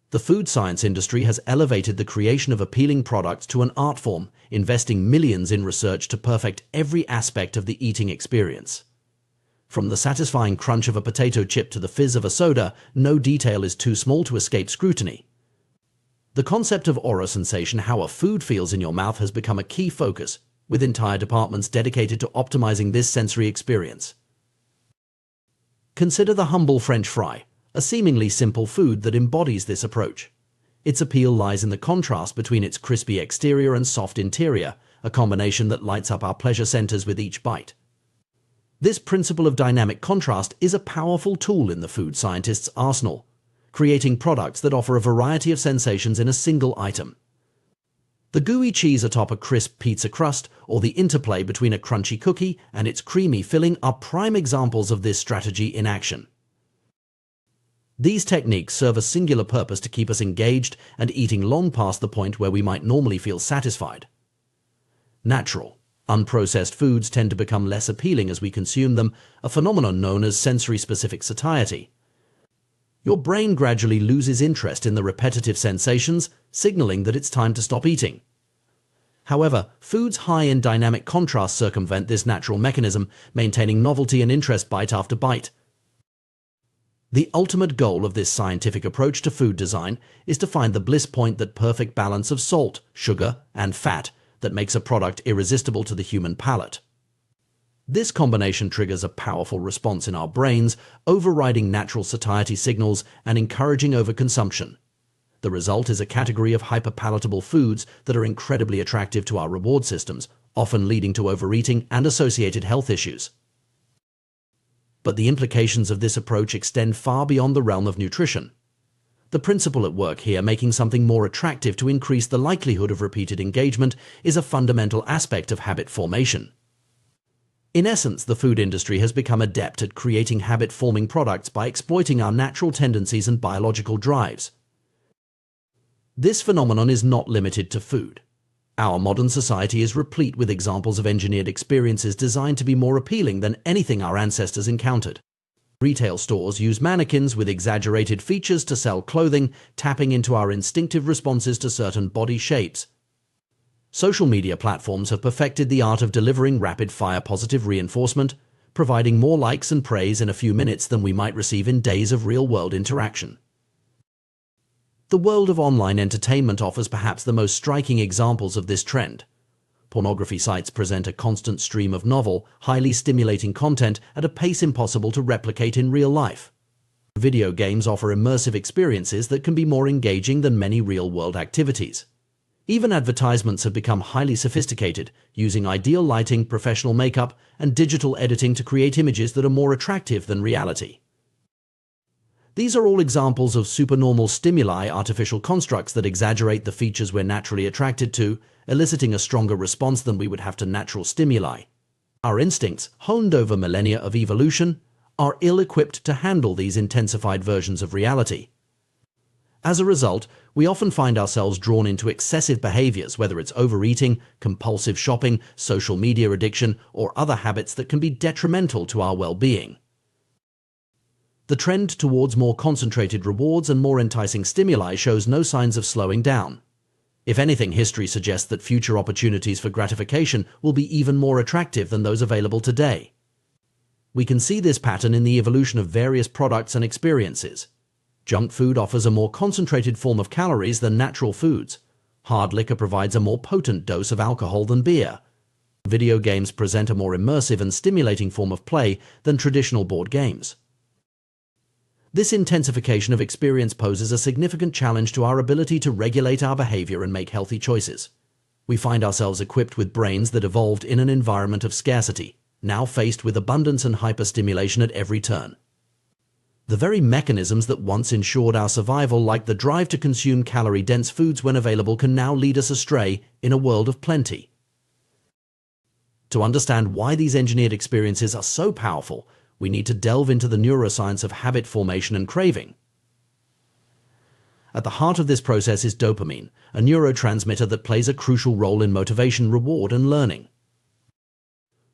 The food science industry has elevated the creation of appealing products to an art form, investing millions in research to perfect every aspect of the eating experience. From the satisfying crunch of a potato chip to the fizz of a soda, no detail is too small to escape scrutiny. The concept of aura sensation, how a food feels in your mouth, has become a key focus, with entire departments dedicated to optimizing this sensory experience. Consider the humble French fry, a seemingly simple food that embodies this approach. Its appeal lies in the contrast between its crispy exterior and soft interior, a combination that lights up our pleasure centers with each bite. This principle of dynamic contrast is a powerful tool in the food scientist's arsenal, creating products that offer a variety of sensations in a single item. The gooey cheese atop a crisp pizza crust, or the interplay between a crunchy cookie and its creamy filling, are prime examples of this strategy in action. These techniques serve a singular purpose: to keep us engaged and eating long past the point where we might normally feel satisfied. Natural, unprocessed foods tend to become less appealing as we consume them, a phenomenon known as sensory-specific satiety. Your brain gradually loses interest in the repetitive sensations, signaling that it's time to stop eating. However, foods high in dynamic contrast circumvent this natural mechanism, maintaining novelty and interest bite after bite. The ultimate goal of this scientific approach to food design is to find the bliss point, that perfect balance of salt, sugar, and fat that makes a product irresistible to the human palate. This combination triggers a powerful response in our brains, overriding natural satiety signals and encouraging overconsumption. The result is a category of hyperpalatable foods that are incredibly attractive to our reward systems, often leading to overeating and associated health issues. But the implications of this approach extend far beyond the realm of nutrition. The principle at work here, making something more attractive to increase the likelihood of repeated engagement, is a fundamental aspect of habit formation. In essence, the food industry has become adept at creating habit-forming products by exploiting our natural tendencies and biological drives. This phenomenon is not limited to food. Our modern society is replete with examples of engineered experiences designed to be more appealing than anything our ancestors encountered. Retail stores use mannequins with exaggerated features to sell clothing, tapping into our instinctive responses to certain body shapes. Social media platforms have perfected the art of delivering rapid-fire positive reinforcement, providing more likes and praise in a few minutes than we might receive in days of real-world interaction. The world of online entertainment offers perhaps the most striking examples of this trend. Pornography sites present a constant stream of novel, highly stimulating content at a pace impossible to replicate in real life. Video games offer immersive experiences that can be more engaging than many real-world activities. Even advertisements have become highly sophisticated, using ideal lighting, professional makeup, and digital editing to create images that are more attractive than reality. These are all examples of supernormal stimuli, artificial constructs that exaggerate the features we're naturally attracted to, eliciting a stronger response than we would have to natural stimuli. Our instincts, honed over millennia of evolution, are ill-equipped to handle these intensified versions of reality. As a result, we often find ourselves drawn into excessive behaviors, whether it's overeating, compulsive shopping, social media addiction, or other habits that can be detrimental to our well-being. The trend towards more concentrated rewards and more enticing stimuli shows no signs of slowing down. If anything, history suggests that future opportunities for gratification will be even more attractive than those available today. We can see this pattern in the evolution of various products and experiences. Junk food offers a more concentrated form of calories than natural foods. Hard liquor provides a more potent dose of alcohol than beer. Video games present a more immersive and stimulating form of play than traditional board games. This intensification of experience poses a significant challenge to our ability to regulate our behavior and make healthy choices. We find ourselves equipped with brains that evolved in an environment of scarcity, now faced with abundance and hyperstimulation at every turn. The very mechanisms that once ensured our survival, like the drive to consume calorie-dense foods when available, can now lead us astray in a world of plenty. To understand why these engineered experiences are so powerful, we need to delve into the neuroscience of habit formation and craving. At the heart of this process is dopamine, a neurotransmitter that plays a crucial role in motivation, reward, and learning.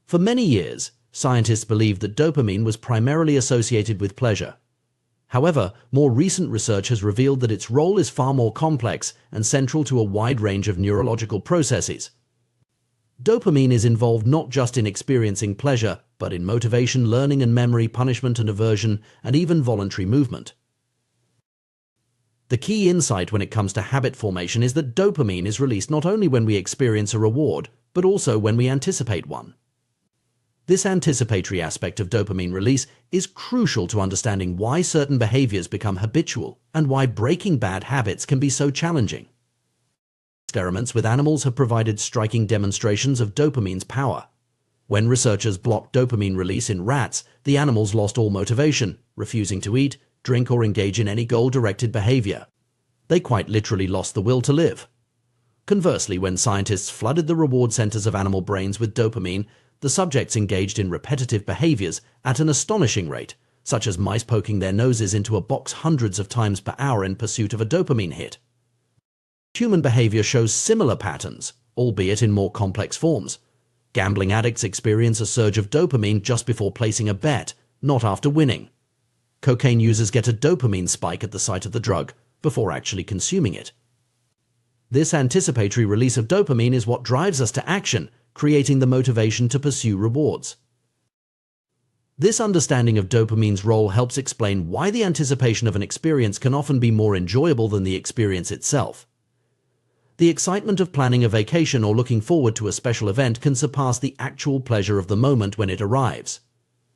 For many years, scientists believed that dopamine was primarily associated with pleasure. However, more recent research has revealed that its role is far more complex and central to a wide range of neurological processes. Dopamine is involved not just in experiencing pleasure, but in motivation, learning and memory, punishment and aversion, and even voluntary movement. The key insight when it comes to habit formation is that dopamine is released not only when we experience a reward, but also when we anticipate one. This anticipatory aspect of dopamine release is crucial to understanding why certain behaviors become habitual and why breaking bad habits can be so challenging. Experiments with animals have provided striking demonstrations of dopamine's power. When researchers blocked dopamine release in rats, the animals lost all motivation, refusing to eat, drink, or engage in any goal-directed behavior. They quite literally lost the will to live. Conversely, when scientists flooded the reward centers of animal brains with dopamine, the subjects engaged in repetitive behaviors at an astonishing rate, such as mice poking their noses into a box hundreds of times per hour in pursuit of a dopamine hit. Human behavior shows similar patterns, albeit in more complex forms. Gambling addicts experience a surge of dopamine just before placing a bet, not after winning. Cocaine users get a dopamine spike at the sight of the drug, before actually consuming it. This anticipatory release of dopamine is what drives us to action, creating the motivation to pursue rewards. This understanding of dopamine's role helps explain why the anticipation of an experience can often be more enjoyable than the experience itself. The excitement of planning a vacation or looking forward to a special event can surpass the actual pleasure of the moment when it arrives.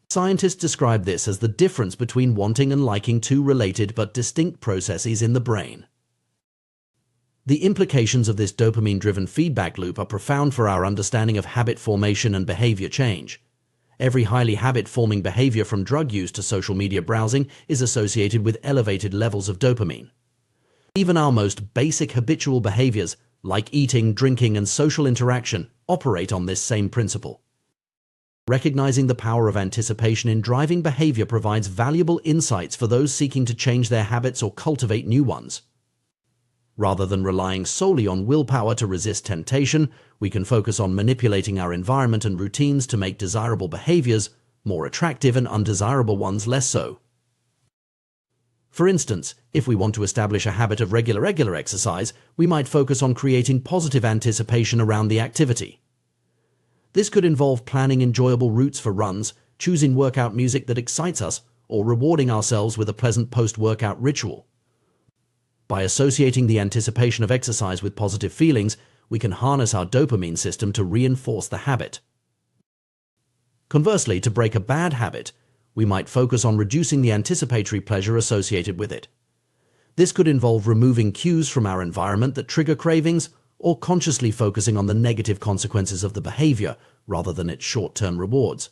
Scientists describe this as the difference between wanting and liking two related but distinct processes in the brain. The implications of this dopamine-driven feedback loop are profound for our understanding of habit formation and behavior change. Every highly habit-forming behavior, from drug use to social media browsing, is associated with elevated levels of dopamine. Even our most basic habitual behaviors, like eating, drinking, and social interaction, operate on this same principle. Recognizing the power of anticipation in driving behavior provides valuable insights for those seeking to change their habits or cultivate new ones. Rather than relying solely on willpower to resist temptation, we can focus on manipulating our environment and routines to make desirable behaviors more attractive and undesirable ones less so. For instance, if we want to establish a habit of regular exercise, we might focus on creating positive anticipation around the activity. This could involve planning enjoyable routes for runs, choosing workout music that excites us, or rewarding ourselves with a pleasant post-workout ritual. By associating the anticipation of exercise with positive feelings, we can harness our dopamine system to reinforce the habit. Conversely, to break a bad habit, we might focus on reducing the anticipatory pleasure associated with it. This could involve removing cues from our environment that trigger cravings, or consciously focusing on the negative consequences of the behavior rather than its short-term rewards.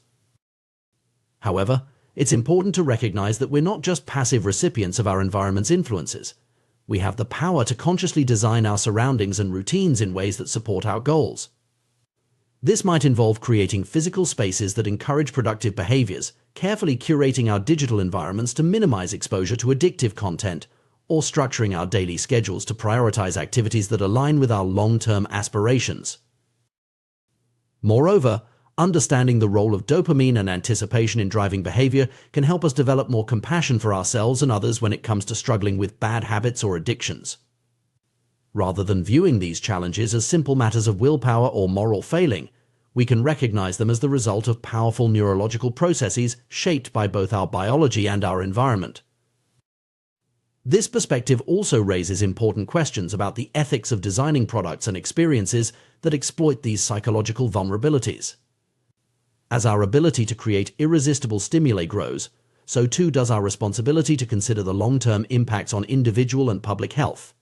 However, it's important to recognize that we're not just passive recipients of our environment's influences. We have the power to consciously design our surroundings and routines in ways that support our goals. This might involve creating physical spaces that encourage productive behaviors, carefully curating our digital environments to minimize exposure to addictive content, or structuring our daily schedules to prioritize activities that align with our long-term aspirations. Moreover, understanding the role of dopamine and anticipation in driving behavior can help us develop more compassion for ourselves and others when it comes to struggling with bad habits or addictions. Rather than viewing these challenges as simple matters of willpower or moral failing, we can recognize them as the result of powerful neurological processes shaped by both our biology and our environment. This perspective also raises important questions about the ethics of designing products and experiences that exploit these psychological vulnerabilities. As our ability to create irresistible stimuli grows, so too does our responsibility to consider the long-term impacts on individual and public health.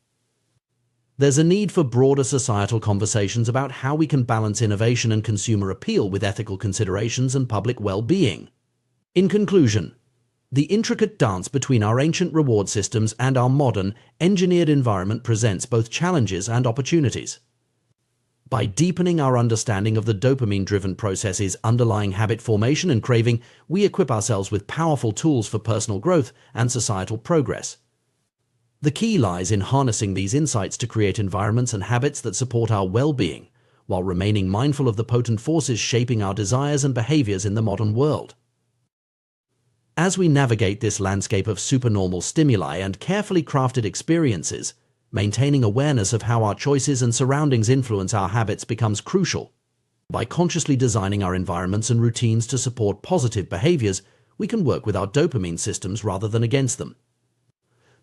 There's a need for broader societal conversations about how we can balance innovation and consumer appeal with ethical considerations and public well-being. In conclusion, the intricate dance between our ancient reward systems and our modern, engineered environment presents both challenges and opportunities. By deepening our understanding of the dopamine-driven processes underlying habit formation and craving, we equip ourselves with powerful tools for personal growth and societal progress. The key lies in harnessing these insights to create environments and habits that support our well-being, while remaining mindful of the potent forces shaping our desires and behaviors in the modern world. As we navigate this landscape of supernormal stimuli and carefully crafted experiences, maintaining awareness of how our choices and surroundings influence our habits becomes crucial. By consciously designing our environments and routines to support positive behaviors, we can work with our dopamine systems rather than against them.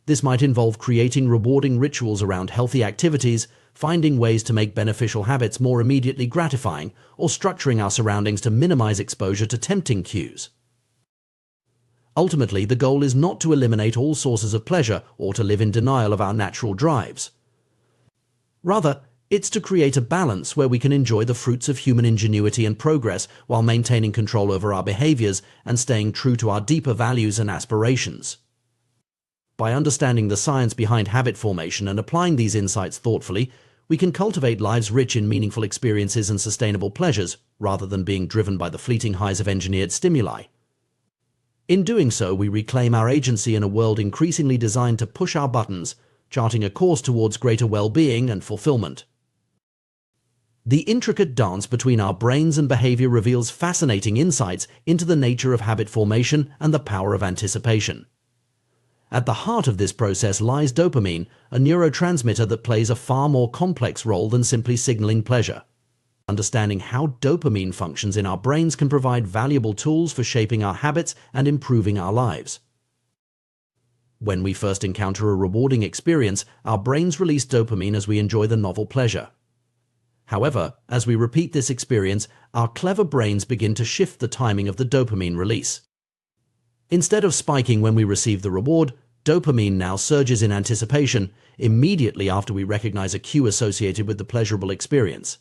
This might involve creating rewarding rituals around healthy activities, finding ways to make beneficial habits more immediately gratifying, or structuring our surroundings to minimize exposure to tempting cues. Ultimately, the goal is not to eliminate all sources of pleasure or to live in denial of our natural drives. Rather, it's to create a balance where we can enjoy the fruits of human ingenuity and progress while maintaining control over our behaviors and staying true to our deeper values and aspirations. By understanding the science behind habit formation and applying these insights thoughtfully, we can cultivate lives rich in meaningful experiences and sustainable pleasures, rather than being driven by the fleeting highs of engineered stimuli. In doing so, we reclaim our agency in a world increasingly designed to push our buttons, charting a course towards greater well-being and fulfillment. The intricate dance between our brains and behavior reveals fascinating insights into the nature of habit formation and the power of anticipation. At the heart of this process lies dopamine, a neurotransmitter that plays a far more complex role than simply signaling pleasure. Understanding how dopamine functions in our brains can provide valuable tools for shaping our habits and improving our lives. When we first encounter a rewarding experience, our brains release dopamine as we enjoy the novel pleasure. However, as we repeat this experience, our clever brains begin to shift the timing of the dopamine release. Instead of spiking when we receive the reward, dopamine now surges in anticipation immediately after we recognize a cue associated with the pleasurable experience.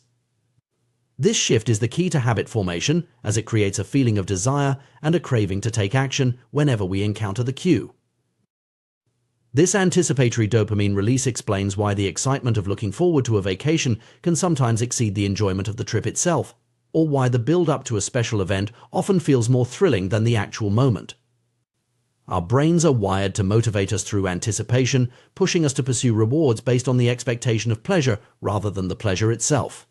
This shift is the key to habit formation, as it creates a feeling of desire and a craving to take action whenever we encounter the cue. This anticipatory dopamine release explains why the excitement of looking forward to a vacation can sometimes exceed the enjoyment of the trip itself, or why the build-up to a special event often feels more thrilling than the actual moment. Our brains are wired to motivate us through anticipation, pushing us to pursue rewards based on the expectation of pleasure rather than the pleasure itself.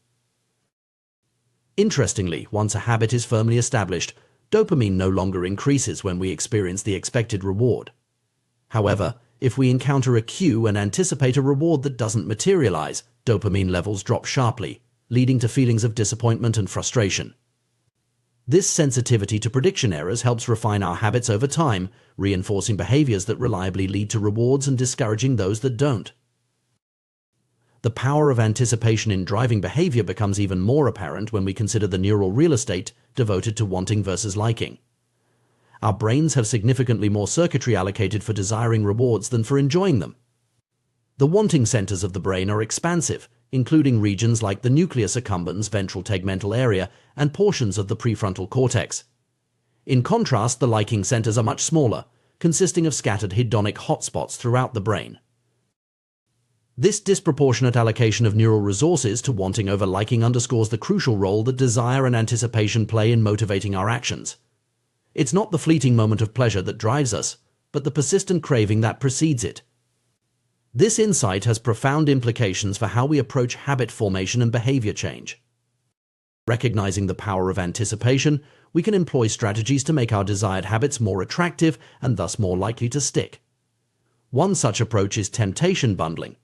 Interestingly, once a habit is firmly established, dopamine no longer increases when we experience the expected reward. However, if we encounter a cue and anticipate a reward that doesn't materialize, dopamine levels drop sharply, leading to feelings of disappointment and frustration. This sensitivity to prediction errors helps refine our habits over time, reinforcing behaviors that reliably lead to rewards and discouraging those that don't. The power of anticipation in driving behavior becomes even more apparent when we consider the neural real estate devoted to wanting versus liking. Our brains have significantly more circuitry allocated for desiring rewards than for enjoying them. The wanting centers of the brain are expansive, including regions like the nucleus accumbens ventral tegmental area and portions of the prefrontal cortex. In contrast, the liking centers are much smaller, consisting of scattered hedonic hotspots throughout the brain. This disproportionate allocation of neural resources to wanting over liking underscores the crucial role that desire and anticipation play in motivating our actions. It's not the fleeting moment of pleasure that drives us, but the persistent craving that precedes it. This insight has profound implications for how we approach habit formation and behavior change. Recognizing the power of anticipation, we can employ strategies to make our desired habits more attractive and thus more likely to stick. One such approach is temptation bundling.